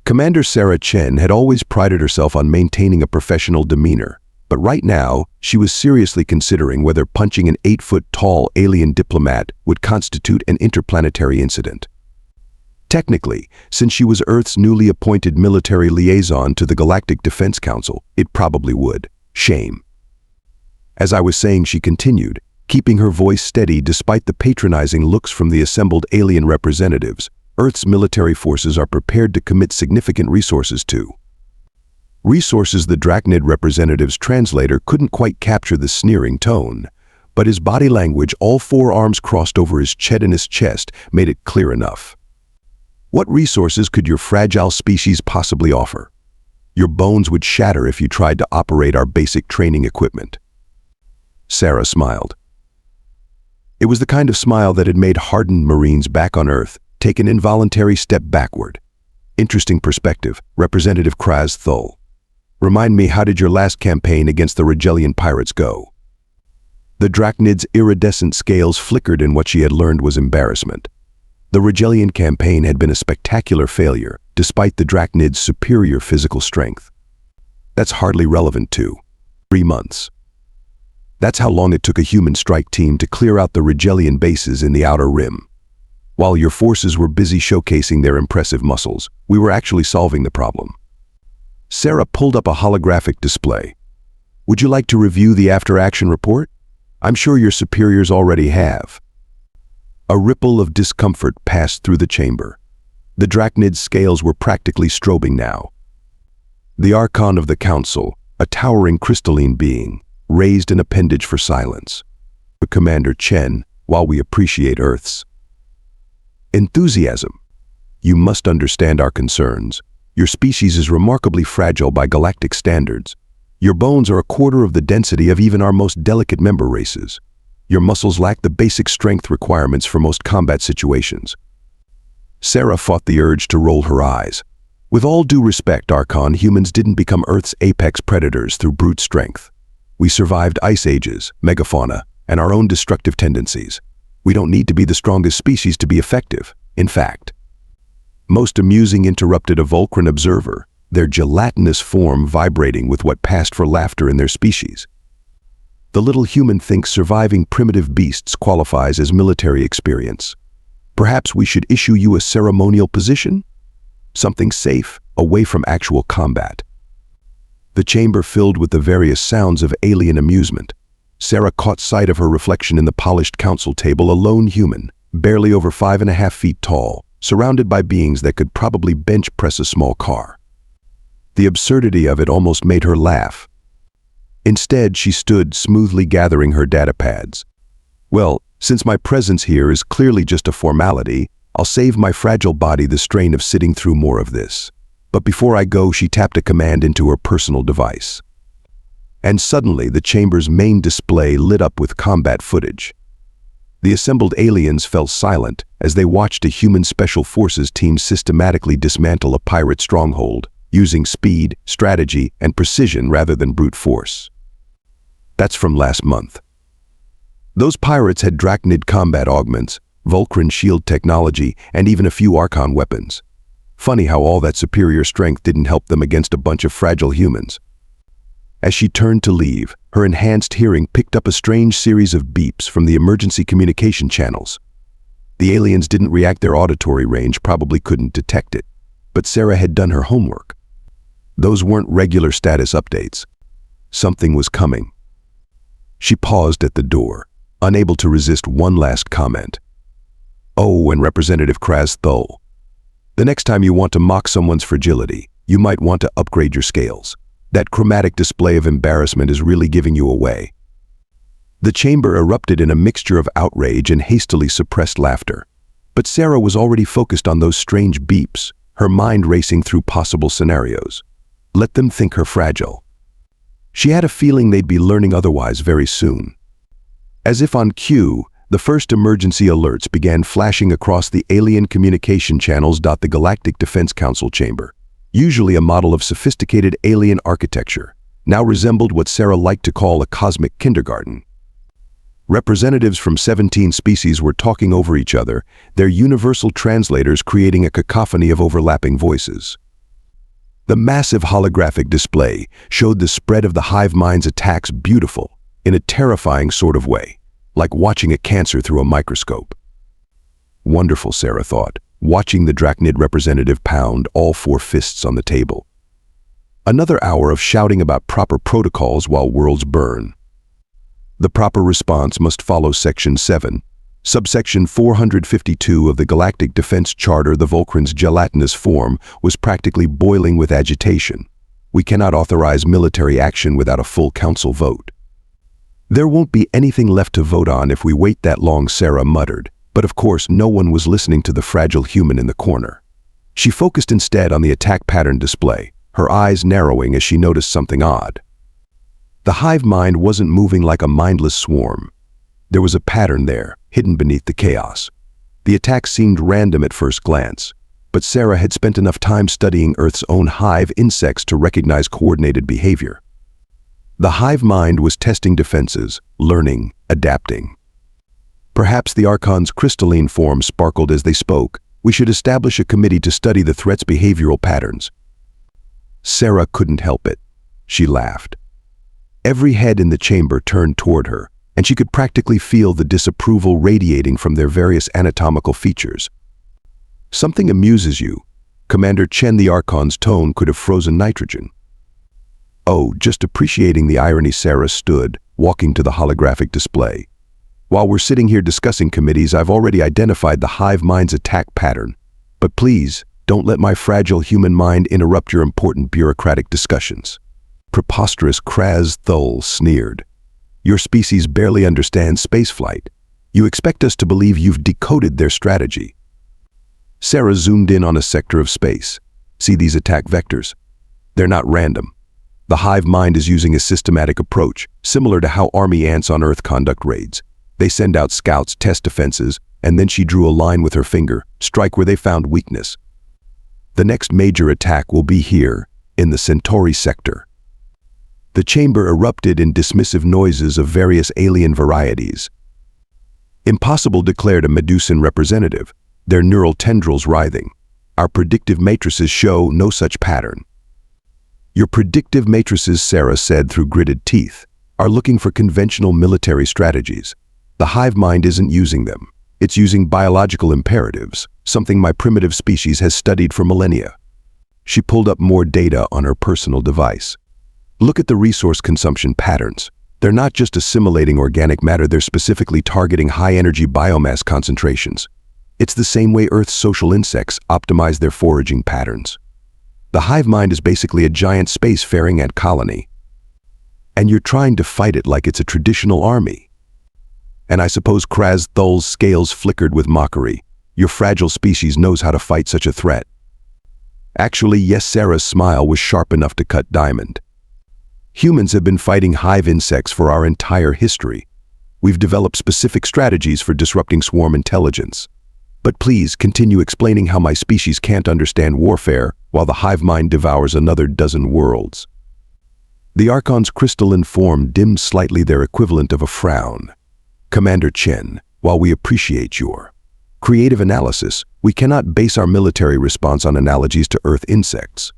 Commander Sarah Chen had always prided herself on maintaining a professional demeanor, but right now, she was seriously considering whether punching an 8-foot-tall alien diplomat would constitute an interplanetary incident. Technically, since she was Earth's newly appointed military liaison to the Galactic Defense Council, it probably would. Shame. As I was saying, she continued, keeping her voice steady despite the patronizing looks from the assembled alien representatives. Earth's military forces are prepared to commit significant resources to. Resources. The Drachnid representative's translator couldn't quite capture the sneering tone, but his body language, all four arms crossed over his chitinous chest, made it clear enough. What resources could your fragile species possibly offer? Your bones would shatter if you tried to operate our basic training equipment. Sarah smiled. It was the kind of smile that had made hardened Marines back on Earth take an involuntary step backward. Interesting perspective, Representative Kraz Thul. Remind me, how did your last campaign against the Regellian pirates go? The Drachnid's iridescent scales flickered, and what she had learned was embarrassment. The Regellian campaign had been a spectacular failure, despite the Drachnid's superior physical strength. That's hardly relevant to 3 months. That's how long it took a human strike team to clear out the Regellian bases in the Outer Rim. While your forces were busy showcasing their impressive muscles, we were actually solving the problem. Sarah pulled up a holographic display. Would you like to review the after-action report? I'm sure your superiors already have. A ripple of discomfort passed through the chamber. The Drachnid's scales were practically strobing now. The Archon of the Council, a towering crystalline being, raised an appendage for silence. Commander Chen, while we appreciate Earth's enthusiasm, you must understand our concerns. Your species is remarkably fragile by galactic standards. Your bones are a quarter of the density of even our most delicate member races. Your muscles lack the basic strength requirements for most combat situations. Sarah fought the urge to roll her eyes. With all due respect, Archon, humans didn't become Earth's apex predators through brute strength. We survived ice ages, megafauna, and our own destructive tendencies. We don't need to be the strongest species to be effective. In fact, most amusing, interrupted a Vulcan observer, their gelatinous form vibrating with what passed for laughter in their species. The little human thinks surviving primitive beasts qualifies as military experience. Perhaps we should issue you a ceremonial position? Something safe, away from actual combat. The chamber filled with the various sounds of alien amusement. Sarah caught sight of her reflection in the polished council table, a lone human, barely over 5.5 feet tall, surrounded by beings that could probably bench press a small car. The absurdity of it almost made her laugh. Instead, she stood smoothly gathering her data pads. Well, since my presence here is clearly just a formality, I'll save my fragile body the strain of sitting through more of this. But before I go, she tapped a command into her personal device. And suddenly, the chamber's main display lit up with combat footage. The assembled aliens fell silent as they watched a human special forces team systematically dismantle a pirate stronghold, using speed, strategy, and precision rather than brute force. That's from last month. Those pirates had Drachnid combat augments, Vulcan shield technology, and even a few Archon weapons. Funny how all that superior strength didn't help them against a bunch of fragile humans. As she turned to leave, her enhanced hearing picked up a strange series of beeps from the emergency communication channels. The aliens didn't react; their auditory range probably couldn't detect it. But Sarah had done her homework. Those weren't regular status updates. Something was coming. She paused at the door, unable to resist one last comment. Oh, and Representative Kraz Thul. The next time you want to mock someone's fragility, you might want to upgrade your scales. That chromatic display of embarrassment is really giving you away. The chamber erupted in a mixture of outrage and hastily suppressed laughter. But Sarah was already focused on those strange beeps, her mind racing through possible scenarios. Let them think her fragile. She had a feeling they'd be learning otherwise very soon. As if on cue, the first emergency alerts began flashing across the alien communication channels. The Galactic Defense Council chamber, usually a model of sophisticated alien architecture, now resembled what Sarah liked to call a cosmic kindergarten. Representatives from 17 species were talking over each other, their universal translators creating a cacophony of overlapping voices. The massive holographic display showed the spread of the Hive Mind's attacks beautiful, in a terrifying sort of way, like watching a cancer through a microscope. Wonderful, Sarah thought, watching the Drachnid representative pound all four fists on the table. Another hour of shouting about proper protocols while worlds burn. The proper response must follow Section 7, Subsection 452 of the Galactic Defense Charter. The Vulcran's gelatinous form was practically boiling with agitation. We cannot authorize military action without a full council vote. There won't be anything left to vote on if we wait that long, Sarah muttered, but of course no one was listening to the fragile human in the corner. She focused instead on the attack pattern display, her eyes narrowing as she noticed something odd. The Hive Mind wasn't moving like a mindless swarm. There was a pattern there, hidden beneath the chaos. The attack seemed random at first glance, but Sarah had spent enough time studying Earth's own hive insects to recognize coordinated behavior. The Hive Mind was testing defenses, learning, adapting. Perhaps the Archon's crystalline form sparkled as they spoke. We should establish a committee to study the threat's behavioral patterns. Sarah couldn't help it. She laughed. Every head in the chamber turned toward her, and she could practically feel the disapproval radiating from their various anatomical features. Something amuses you. Commander Chen, the Archon's tone could have frozen nitrogen. Oh, just appreciating the irony. Sarah stood, walking to the holographic display. While we're sitting here discussing committees, I've already identified the Hive Mind's attack pattern. But please, don't let my fragile human mind interrupt your important bureaucratic discussions. Preposterous, Kraz Thul sneered. Your species barely understands spaceflight. You expect us to believe you've decoded their strategy. Sarah zoomed in on a sector of space. See these attack vectors? They're not random. The Hive Mind is using a systematic approach, similar to how army ants on Earth conduct raids. They send out scouts, test defenses, and then she drew a line with her finger, strike where they found weakness. The next major attack will be here, in the Centauri sector. The chamber erupted in dismissive noises of various alien varieties. Impossible, declared a Medusan representative, their neural tendrils writhing. Our predictive matrices show no such pattern. Your predictive matrices, Sarah said through gritted teeth, are looking for conventional military strategies. The Hive Mind isn't using them. It's using biological imperatives, something my primitive species has studied for millennia. She pulled up more data on her personal device. Look at the resource consumption patterns. They're not just assimilating organic matter, they're specifically targeting high-energy biomass concentrations. It's the same way Earth's social insects optimize their foraging patterns. The Hive Mind is basically a giant space-faring ant colony. And you're trying to fight it like it's a traditional army. And I suppose Kraz Thul's scales flickered with mockery. Your fragile species knows how to fight such a threat. Actually, yes, Sarah's smile was sharp enough to cut diamond. Humans have been fighting hive insects for our entire history. We've developed specific strategies for disrupting swarm intelligence. But please continue explaining how my species can't understand warfare while the Hive Mind devours another dozen worlds. The Archon's crystalline form dimmed slightly, their equivalent of a frown. Commander Chen, while we appreciate your creative analysis, we cannot base our military response on analogies to Earth insects.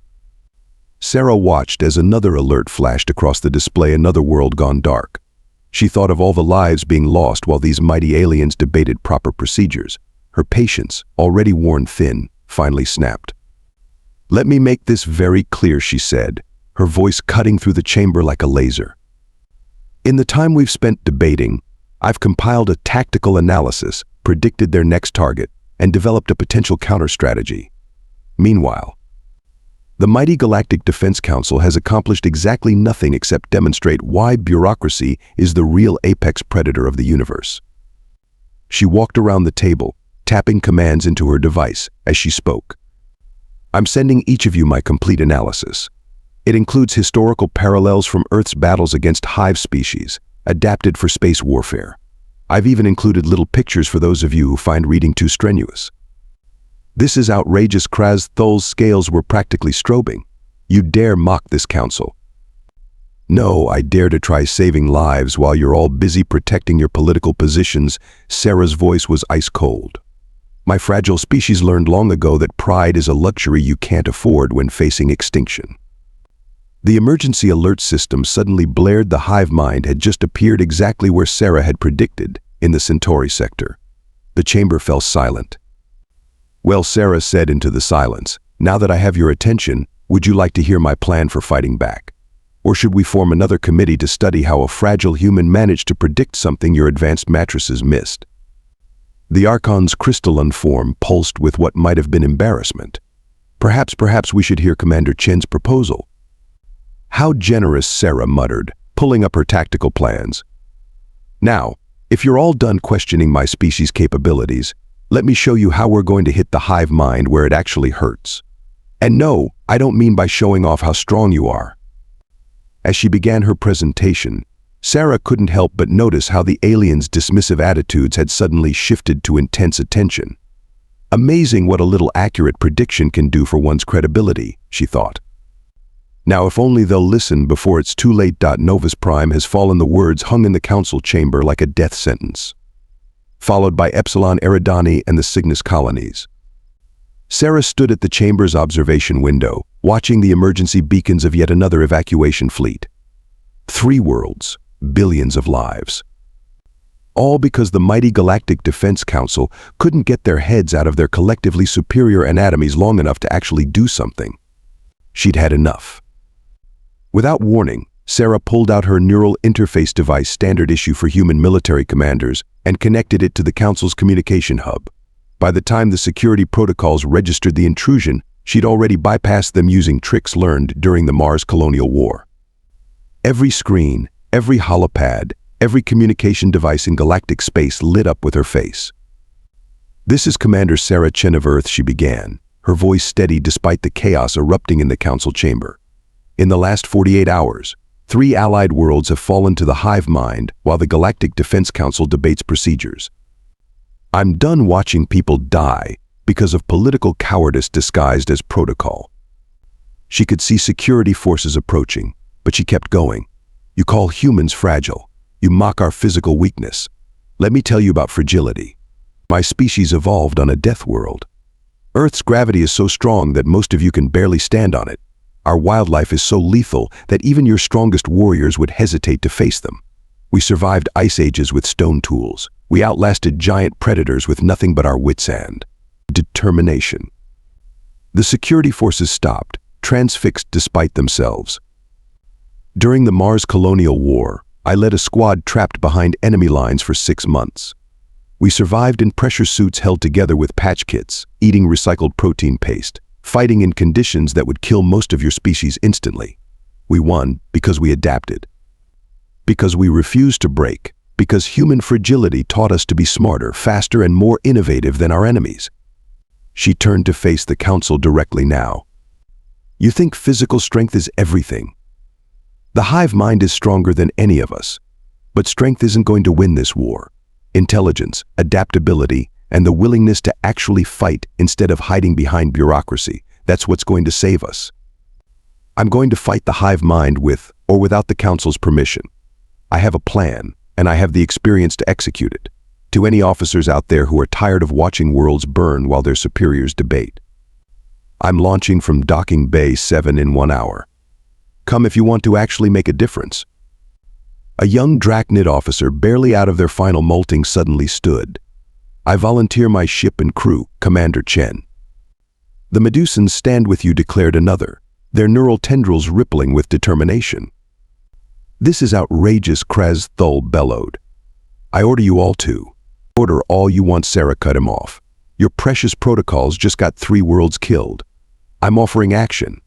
Sarah watched as another alert flashed across the display, another world gone dark. She thought of all the lives being lost while these mighty aliens debated proper procedures. Her patience, already worn thin, finally snapped. Let me make this very clear, she said, her voice cutting through the chamber like a laser. In the time we've spent debating, I've compiled a tactical analysis, predicted their next target, and developed a potential counter-strategy. Meanwhile, the mighty Galactic Defense Council has accomplished exactly nothing except demonstrate why bureaucracy is the real apex predator of the universe. She walked around the table, tapping commands into her device as she spoke. I'm sending each of you my complete analysis. It includes historical parallels from Earth's battles against hive species, adapted for space warfare. I've even included little pictures for those of you who find reading too strenuous. This is outrageous. Kraz Thul's scales were practically strobing. You dare mock this council? No, I dare to try saving lives while you're all busy protecting your political positions. Sarah's voice was ice cold. My fragile species learned long ago that pride is a luxury you can't afford when facing extinction. The emergency alert system suddenly blared. The Hive Mind had just appeared exactly where Sarah had predicted, in the Centauri sector. The chamber fell silent. "Well," Sarah said into the silence, "now that I have your attention, would you like to hear my plan for fighting back? Or should we form another committee to study how a fragile human managed to predict something your advanced mattresses missed?" The Archon's crystalline form pulsed with what might have been embarrassment. Perhaps we should hear Commander Chen's proposal." "How generous," Sarah muttered, pulling up her tactical plans. "Now, if you're all done questioning my species' capabilities, let me show you how we're going to hit the Hive Mind where it actually hurts. And no, I don't mean by showing off how strong you are." As she began her presentation, Sarah couldn't help but notice how the aliens' dismissive attitudes had suddenly shifted to intense attention. Amazing what a little accurate prediction can do for one's credibility, she thought. Now if only they'll listen before it's too late. Novus Prime has fallen. The words hung in the council chamber like a death sentence, followed by Epsilon Eridani and the Cygnus colonies. Sarah stood at the chamber's observation window, watching the emergency beacons of yet another evacuation fleet. 3 worlds, billions of lives. All because the mighty Galactic Defense Council couldn't get their heads out of their collectively superior anatomies long enough to actually do something. She'd had enough. Without warning, Sarah pulled out her neural interface device, standard issue for human military commanders, and connected it to the Council's communication hub. By the time the security protocols registered the intrusion, she'd already bypassed them using tricks learned during the Mars Colonial War. Every screen, every holopad, every communication device in galactic space lit up with her face. "This is Commander Sarah Chen of Earth," she began, her voice steady despite the chaos erupting in the council chamber. "In the last 48 hours, 3 allied worlds have fallen to the Hive Mind while the Galactic Defense Council debates procedures. I'm done watching people die because of political cowardice disguised as protocol." She could see security forces approaching, but she kept going. "You call humans fragile. You mock our physical weakness. Let me tell you about fragility. My species evolved on a death world. Earth's gravity is so strong that most of you can barely stand on it. Our wildlife is so lethal that even your strongest warriors would hesitate to face them. We survived ice ages with stone tools. We outlasted giant predators with nothing but our wits and determination." The security forces stopped, transfixed despite themselves. "During the Mars Colonial War, I led a squad trapped behind enemy lines for 6 months. We survived in pressure suits held together with patch kits, eating recycled protein paste, fighting in conditions that would kill most of your species instantly. We won because we adapted. Because we refused to break. Because human fragility taught us to be smarter, faster, and more innovative than our enemies." She turned to face the council directly now. "You think physical strength is everything? The Hive Mind is stronger than any of us. But strength isn't going to win this war. Intelligence, adaptability, and the willingness to actually fight instead of hiding behind bureaucracy, that's what's going to save us. I'm going to fight the Hive Mind with or without the Council's permission. I have a plan, and I have the experience to execute it. To any officers out there who are tired of watching worlds burn while their superiors debate, I'm launching from Docking Bay 7 in 1 hour. Come if you want to actually make a difference." A young Drachnid officer, barely out of their final molting, suddenly stood. "I volunteer my ship and crew, Commander Chen." "The Medusans stand with you," declared another, their neural tendrils rippling with determination. "This is outrageous," Kraz Thul bellowed. "I order you all to order all you want." Sarah cut him off. "Your precious protocols just got 3 worlds killed. I'm offering action."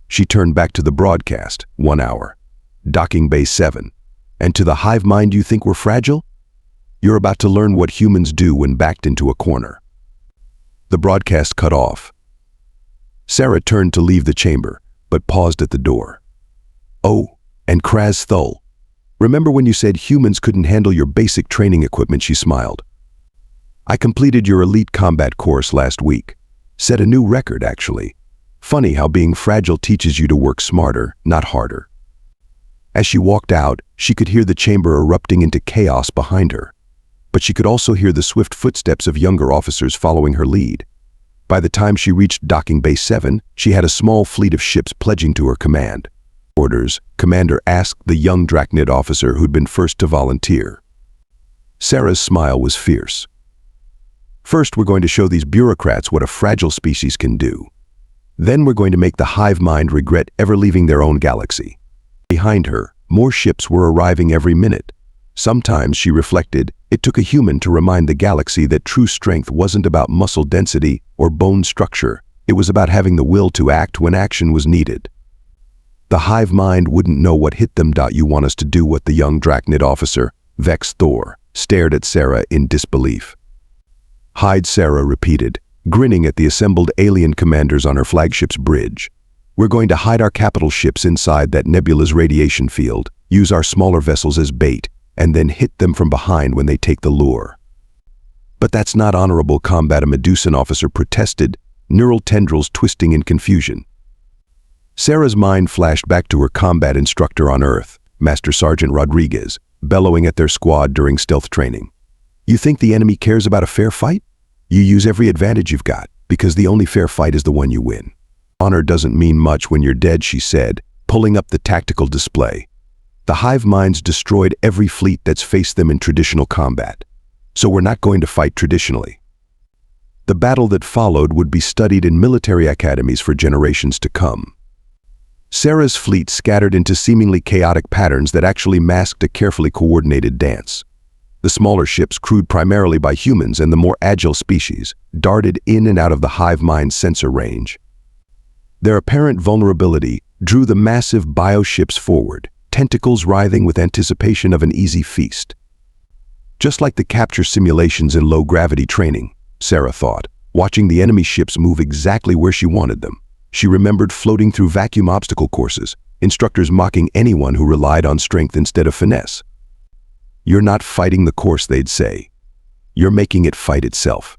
She turned back to the broadcast. 1 hour. Docking Bay 7. "And to the Hive Mind you think we're fragile? You're about to learn what humans do when backed into a corner." The broadcast cut off. Sarah turned to leave the chamber, but paused at the door. "Oh, and Kraz Thul, remember when you said humans couldn't handle your basic training equipment?" She smiled. "I completed your elite combat course last week. Set a new record, actually. Funny how being fragile teaches you to work smarter, not harder." As she walked out, she could hear the chamber erupting into chaos behind her. but she could also hear the swift footsteps of younger officers following her lead. By the time she reached Docking Bay 7, she had a small fleet of ships pledging to her command. Orders, Commander asked the young Drachnid officer who'd been first to volunteer. Sarah's smile was fierce. First, we're going to show these bureaucrats what a fragile species can do. Then we're going to make the Hive Mind regret ever leaving their own galaxy. Behind her, more ships were arriving every minute. Sometimes, she reflected, it took a human to remind the galaxy that true strength wasn't about muscle density or bone structure. It was about having the will to act when action was needed. The Hive Mind wouldn't know what hit them. You want us to do what the young Drachnid officer, Vex Thor, stared at Sarah in disbelief. Hide, Sarah repeated, grinning at the assembled alien commanders on her flagship's bridge. We're going to hide our capital ships inside that nebula's radiation field, use our smaller vessels as bait, and then hit them from behind when they take the lure. But that's not honorable combat, a Medusan officer protested, neural tendrils twisting in confusion. Sarah's mind flashed back to her combat instructor on Earth, Master Sergeant Rodriguez, bellowing at their squad during stealth training. You think the enemy cares about a fair fight? You use every advantage you've got, because the only fair fight is the one you win. Honor doesn't mean much when you're dead, she said, pulling up the tactical display. The Hive Minds destroyed every fleet that's faced them in traditional combat. So we're not going to fight traditionally. The battle that followed would be studied in military academies for generations to come. Sarah's fleet scattered into seemingly chaotic patterns that actually masked a carefully coordinated dance. The smaller ships, crewed primarily by humans and the more agile species, darted in and out of the Hive Mind sensor range. Their apparent vulnerability drew the massive bioships forward, tentacles writhing with anticipation of an easy feast. Just like the capture simulations in low-gravity training, Sarah thought, watching the enemy ships move exactly where she wanted them. She remembered floating through vacuum obstacle courses, instructors mocking anyone who relied on strength instead of finesse. You're not fighting the course, they'd say. You're making it fight itself.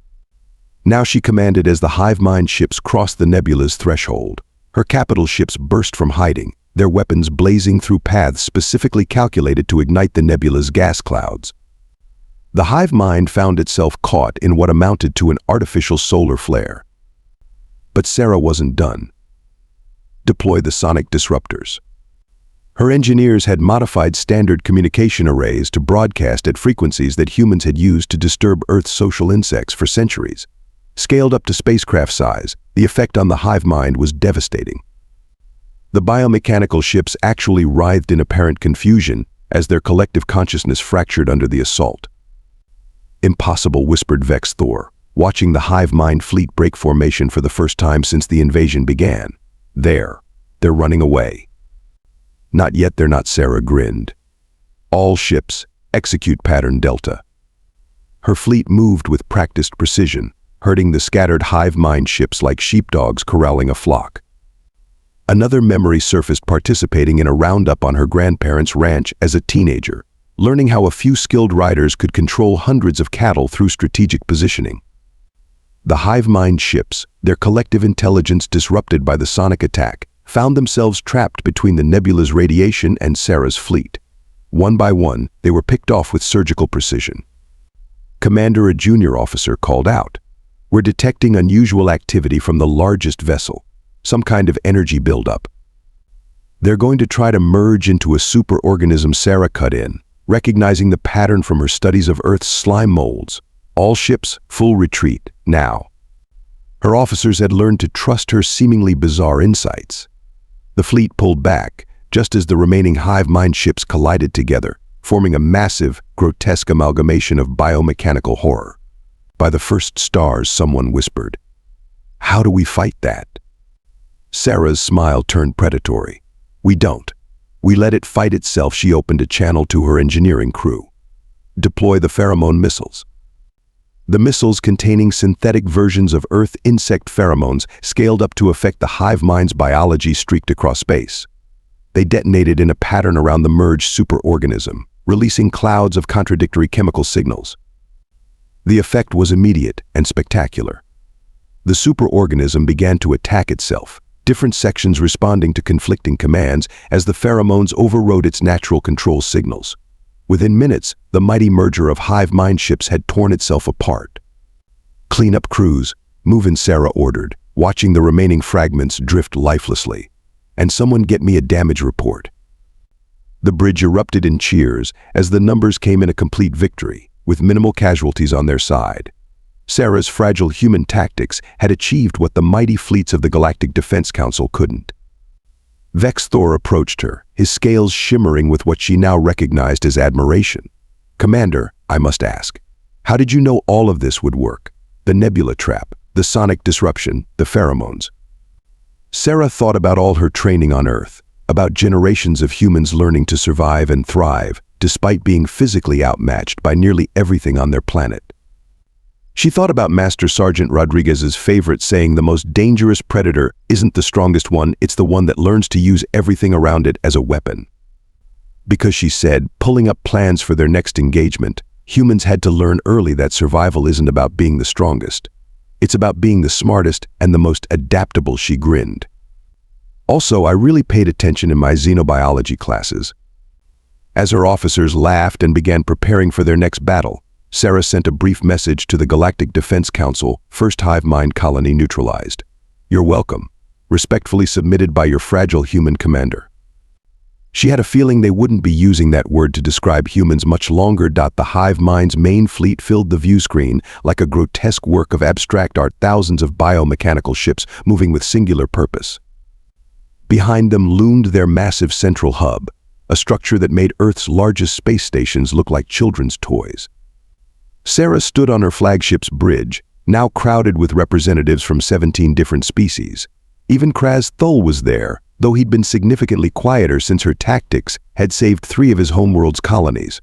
Now she commanded as the Hive Mind ships crossed the nebula's threshold. Her capital ships burst from hiding, their weapons blazing through paths specifically calculated to ignite the nebula's gas clouds. The Hive Mind found itself caught in what amounted to an artificial solar flare. But Sarah wasn't done. Deploy the sonic disruptors. Her engineers had modified standard communication arrays to broadcast at frequencies that humans had used to disturb Earth's social insects for centuries. Scaled up to spacecraft size, the effect on the Hive Mind was devastating. The biomechanical ships actually writhed in apparent confusion as their collective consciousness fractured under the assault. Impossible, whispered Vex Thor, watching the Hive Mind fleet break formation for the first time since the invasion began. They're running away. Not yet, they're not, Sarah grinned. All ships, execute pattern Delta. Her fleet moved with practiced precision, herding the scattered Hive Mind ships like sheepdogs corralling a flock. Another memory surfaced, participating in a roundup on her grandparents' ranch as a teenager, learning how a few skilled riders could control hundreds of cattle through strategic positioning. The Hive Mind ships, their collective intelligence disrupted by the sonic attack, found themselves trapped between the nebula's radiation and Sarah's fleet. One by one, they were picked off with surgical precision. Commander, a junior officer, called out, "We're detecting unusual activity from the largest vessel. Some kind of energy buildup. They're going to try to merge into a superorganism," Sarah cut in, recognizing the pattern from her studies of Earth's slime molds. All ships, full retreat, now. Her officers had learned to trust her seemingly bizarre insights. The fleet pulled back, just as the remaining Hive Mind ships collided together, forming a massive, grotesque amalgamation of biomechanical horror. By the first stars, someone whispered, "How do we fight that?" Sarah's smile turned predatory. "We don't. We let it fight itself." She opened a channel to her engineering crew. "Deploy the pheromone missiles." The missiles, containing synthetic versions of Earth insect pheromones scaled up to affect the Hive Mind's biology, streaked across space. They detonated in a pattern around the merged superorganism, releasing clouds of contradictory chemical signals. The effect was immediate and spectacular. The superorganism began to attack itself, different sections responding to conflicting commands as the pheromones overrode its natural control signals. Within minutes, the mighty merger of Hive Mind ships had torn itself apart. "Clean up crews," move in, Sarah ordered, watching the remaining fragments drift lifelessly. "And someone get me a damage report." The bridge erupted in cheers as the numbers came in a complete victory, with minimal casualties on their side. Sarah's fragile human tactics had achieved what the mighty fleets of the Galactic Defense Council couldn't. Vex Thor approached her, his scales shimmering with what she now recognized as admiration. "Commander, I must ask, how did you know all of this would work? The nebula trap, the sonic disruption, the pheromones." Sarah thought about all her training on Earth, about generations of humans learning to survive and thrive, despite being physically outmatched by nearly everything on their planet. She thought about Master Sergeant Rodriguez's favorite saying, "The most dangerous predator isn't the strongest one, it's the one that learns to use everything around it as a weapon." Because she said, pulling up plans for their next engagement, humans had to learn early that survival isn't about being the strongest. It's about being the smartest and the most adaptable, she grinned. "Also, I really paid attention in my xenobiology classes." As her officers laughed and began preparing for their next battle, Sarah sent a brief message to the Galactic Defense Council, "First Hive Mind colony neutralized. You're welcome. Respectfully submitted by your fragile human commander." She had a feeling they wouldn't be using that word to describe humans much longer. The Hive Mind's main fleet filled the view screen like a grotesque work of abstract art, thousands of biomechanical ships moving with singular purpose. Behind them loomed their massive central hub, a structure that made Earth's largest space stations look like children's toys. Sarah stood on her flagship's bridge, now crowded with representatives from 17 different species. Even Kraz Thul was there, though he'd been significantly quieter since her tactics had saved 3 of his homeworld's colonies.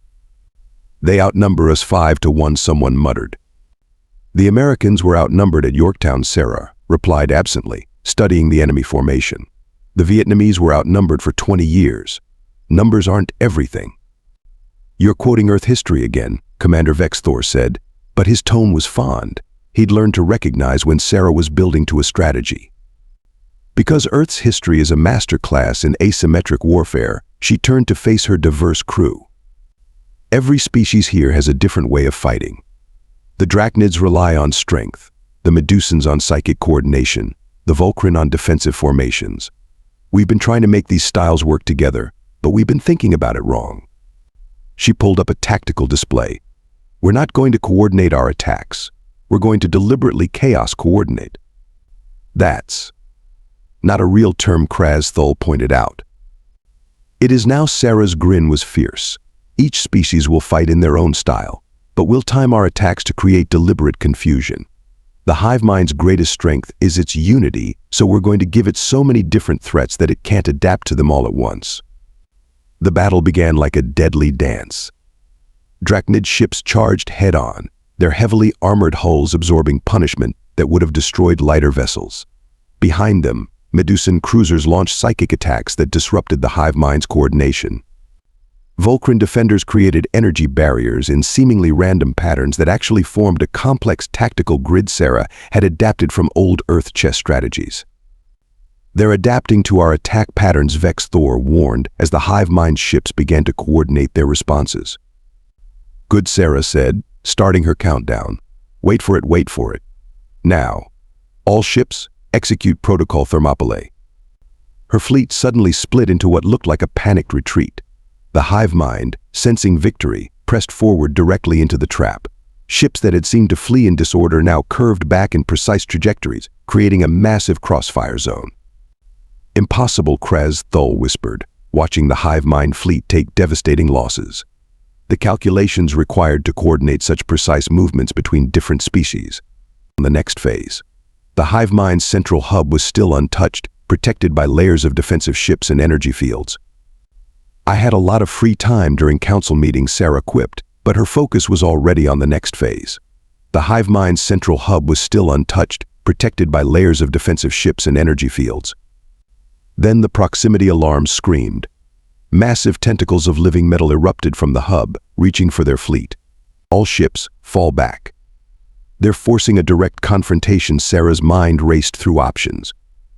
"They outnumber us 5-1, someone muttered. "The Americans were outnumbered at Yorktown," Sarah replied absently, studying the enemy formation. "The Vietnamese were outnumbered for 20 years. Numbers aren't everything." "You're quoting Earth history again," Commander Vex Thor said, but his tone was fond. He'd learned to recognize when Sarah was building to a strategy. Because Earth's history is a masterclass in asymmetric warfare, she turned to face her diverse crew. "Every species here has a different way of fighting. The Drachnids rely on strength, the Medusans on psychic coordination, the Volcrin on defensive formations. We've been trying to make these styles work together, but we've been thinking about it wrong." She pulled up a tactical display. "We're not going to coordinate our attacks. We're going to deliberately chaos coordinate." "That's not a real term," Kraz Thul pointed out. It is now. Sarah's grin was fierce. "Each species will fight in their own style, but we'll time our attacks to create deliberate confusion. The Hive Mind's greatest strength is its unity, so we're going to give it so many different threats that it can't adapt to them all at once." The battle began like a deadly dance. Drachnid ships charged head-on, their heavily armored hulls absorbing punishment that would have destroyed lighter vessels. Behind them, Medusan cruisers launched psychic attacks that disrupted the Hive Mind's coordination. Volcrin defenders created energy barriers in seemingly random patterns that actually formed a complex tactical grid Sarah had adapted from old Earth chess strategies. "They're adapting to our attack patterns," Vex Thor warned as the Hive Mind ships began to coordinate their responses. "Good," Sarah said, starting her countdown. Wait for it. Now, all ships, execute Protocol Thermopylae." Her fleet suddenly split into what looked like a panicked retreat. The Hive Mind, sensing victory, pressed forward directly into the trap. Ships that had seemed to flee in disorder now curved back in precise trajectories, creating a massive crossfire zone. "Impossible," Kraz Thul whispered, watching the Hive Mind fleet take devastating losses. The calculations required to coordinate such precise movements between different species. On the next phase, the Hive Mind's central hub was still untouched, protected by layers of defensive ships and energy fields. "I had a lot of free time during council meetings," Sarah quipped, but her focus was already on the next phase. The Hive Mind's central hub was still untouched, protected by layers of defensive ships and energy fields. Then the proximity alarm screamed. Massive tentacles of living metal erupted from the hub, reaching for their fleet. "All ships, fall back." "They're forcing a direct confrontation." Sarah's mind raced through options.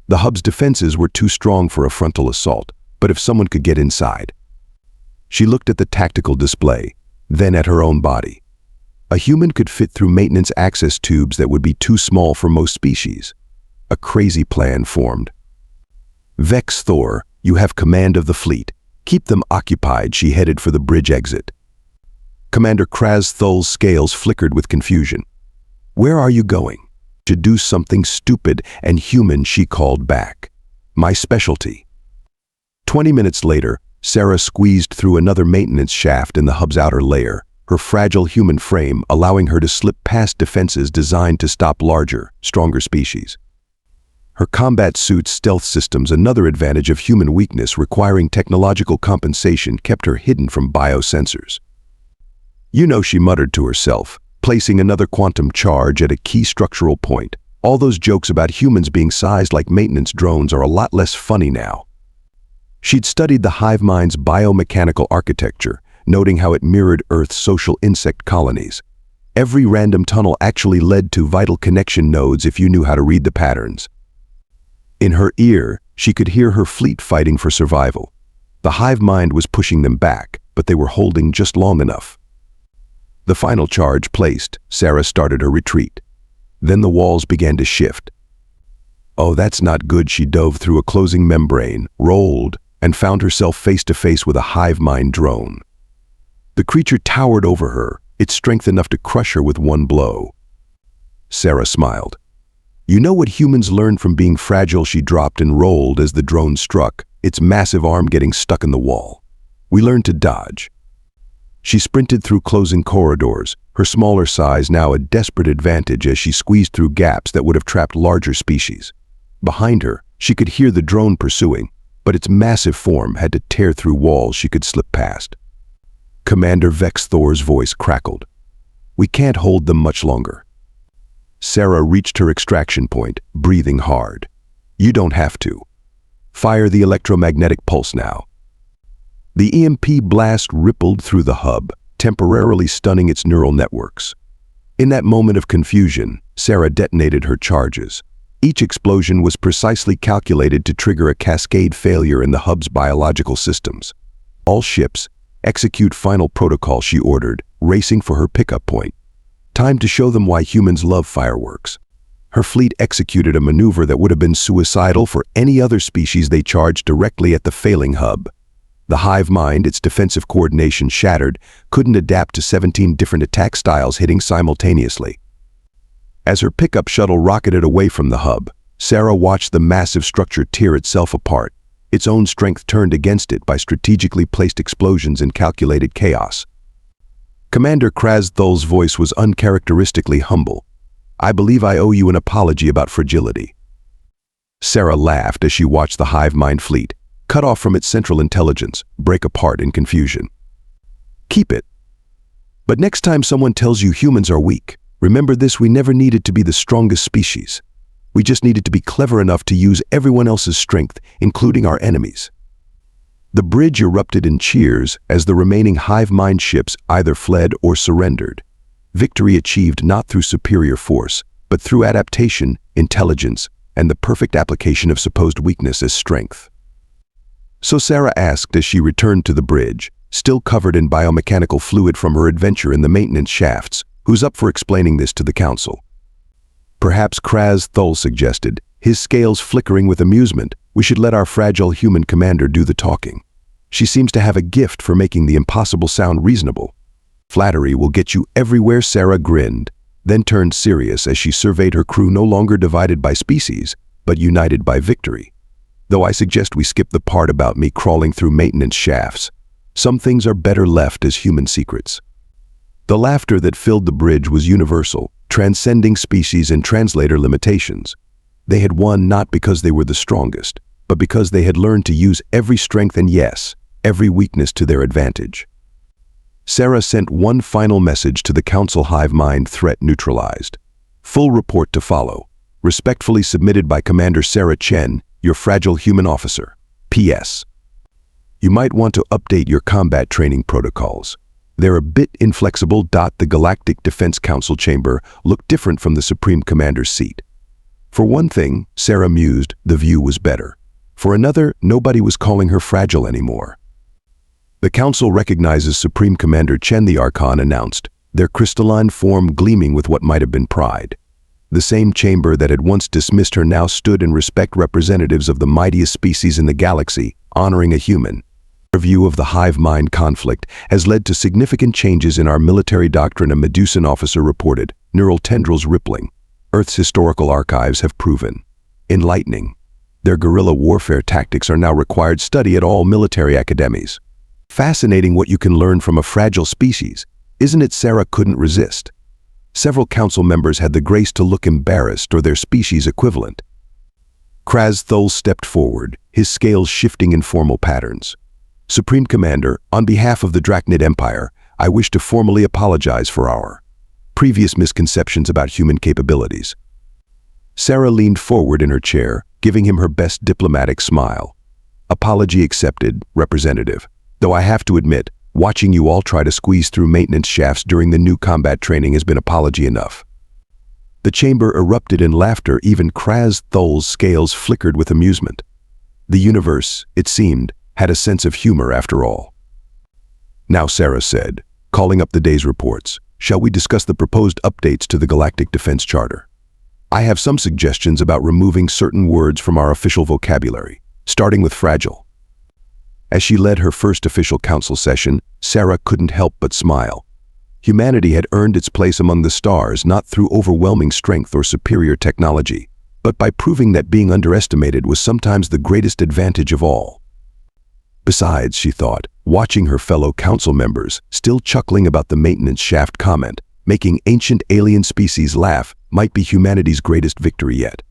The hub's defenses were too strong for a frontal assault, but if someone could get inside. She looked at the tactical display, then at her own body. A human could fit through maintenance access tubes that would be too small for most species. A crazy plan formed. "Vex Thor, you have command of the fleet. Keep them occupied," she headed for the bridge exit. Commander Kraz Thul's scales flickered with confusion. "Where are you going?" "To do something stupid and human," she called back. "My specialty." 20 minutes later, Sarah squeezed through another maintenance shaft in the hub's outer layer, her fragile human frame allowing her to slip past defenses designed to stop larger, stronger species. Her combat suit's stealth systems, another advantage of human weakness requiring technological compensation, kept her hidden from biosensors. "You know," she muttered to herself, placing another quantum charge at a key structural point. "All those jokes about humans being sized like maintenance drones are a lot less funny now." She'd studied the Hive Mind's biomechanical architecture, noting how it mirrored Earth's social insect colonies. Every random tunnel actually led to vital connection nodes if you knew how to read the patterns. In her ear, she could hear her fleet fighting for survival. The Hive Mind was pushing them back, but they were holding just long enough. The final charge placed, Sarah started her retreat. Then the walls began to shift. "Oh, that's not good." She dove through a closing membrane, rolled, and found herself face to face with a Hive Mind drone. The creature towered over her, its strength enough to crush her with one blow. Sarah smiled. "You know what humans learned from being fragile?" She dropped and rolled as the drone struck, its massive arm getting stuck in the wall. "We learned to dodge." She sprinted through closing corridors, her smaller size now a desperate advantage as she squeezed through gaps that would have trapped larger species. Behind her, she could hear the drone pursuing, but its massive form had to tear through walls she could slip past. Commander Vex Thor's voice crackled. "We can't hold them much longer." Sarah reached her extraction point, breathing hard. "You don't have to. Fire the electromagnetic pulse now." The EMP blast rippled through the hub, temporarily stunning its neural networks. In that moment of confusion, Sarah detonated her charges. Each explosion was precisely calculated to trigger a cascade failure in the hub's biological systems. "All ships, execute final protocol," she ordered, racing for her pickup point. Time to show them why humans love fireworks. Her fleet executed a maneuver that would have been suicidal for any other species they charged directly at the failing hub. The Hive Mind, its defensive coordination shattered, couldn't adapt to 17 different attack styles hitting simultaneously. As her pickup shuttle rocketed away from the hub, Sarah watched the massive structure tear itself apart, its own strength turned against it by strategically placed explosions and calculated chaos. Commander Kraz Thul's voice was uncharacteristically humble. "I believe I owe you an apology about fragility." Sarah laughed as she watched the Hive Mind fleet, cut off from its central intelligence, break apart in confusion. "Keep it. But next time someone tells you humans are weak, remember this: we never needed to be the strongest species. We just needed to be clever enough to use everyone else's strength, including our enemies." The bridge erupted in cheers as the remaining Hive Mind ships either fled or surrendered. Victory achieved not through superior force, but through adaptation, intelligence, and the perfect application of supposed weakness as strength. So Sarah asked as she returned to the bridge, still covered in biomechanical fluid from her adventure in the maintenance shafts, "Who's up for explaining this to the council?" Perhaps Kraz Thul suggested, his scales flickering with amusement. "We should let our fragile human commander do the talking. She seems to have a gift for making the impossible sound reasonable." "Flattery will get you everywhere," Sarah grinned, then turned serious as she surveyed her crew, no longer divided by species, but united by victory. "Though I suggest we skip the part about me crawling through maintenance shafts. Some things are better left as human secrets." The laughter that filled the bridge was universal, transcending species and translator limitations. They had won not because they were the strongest, but because they had learned to use every strength and, yes, every weakness to their advantage. Sarah sent one final message to the Council: Hive Mind threat neutralized. Full report to follow. Respectfully submitted by Commander Sarah Chen, your fragile human officer. P.S. You might want to update your combat training protocols. They're a bit inflexible. The Galactic Defense Council chamber looked different from the Supreme Commander's seat. For one thing, Sarah mused, the view was better. For another, nobody was calling her fragile anymore. The Council recognizes Supreme Commander Chen, the Archon announced, their crystalline form gleaming with what might have been pride. The same chamber that had once dismissed her now stood in respect representatives of the mightiest species in the galaxy, honoring a human. Our view of the Hive Mind conflict has led to significant changes in our military doctrine, a Medusan officer reported, neural tendrils rippling. Earth's historical archives have proven enlightening. Their guerrilla warfare tactics are now required study at all military academies. Fascinating what you can learn from a fragile species, isn't it? Sarah couldn't resist. Several council members had the grace to look embarrassed, or their species equivalent. Kraz Thol stepped forward, his scales shifting in formal patterns. Supreme Commander, on behalf of the Drachnid Empire, I wish to formally apologize for our previous misconceptions about human capabilities. Sarah leaned forward in her chair, giving him her best diplomatic smile. Apology accepted, Representative. Though I have to admit, watching you all try to squeeze through maintenance shafts during the new combat training has been apology enough. The chamber erupted in laughter. Even Kraz Thol's scales flickered with amusement. The universe, it seemed, had a sense of humor after all. Now, Sarah said, calling up the day's reports, shall we discuss the proposed updates to the Galactic Defense Charter? I have some suggestions about removing certain words from our official vocabulary, starting with fragile. As she led her first official council session, Sarah couldn't help but smile. Humanity had earned its place among the stars not through overwhelming strength or superior technology, but by proving that being underestimated was sometimes the greatest advantage of all. Besides, she thought, watching her fellow council members, still chuckling about the maintenance shaft comment, making ancient alien species laugh might be humanity's greatest victory yet.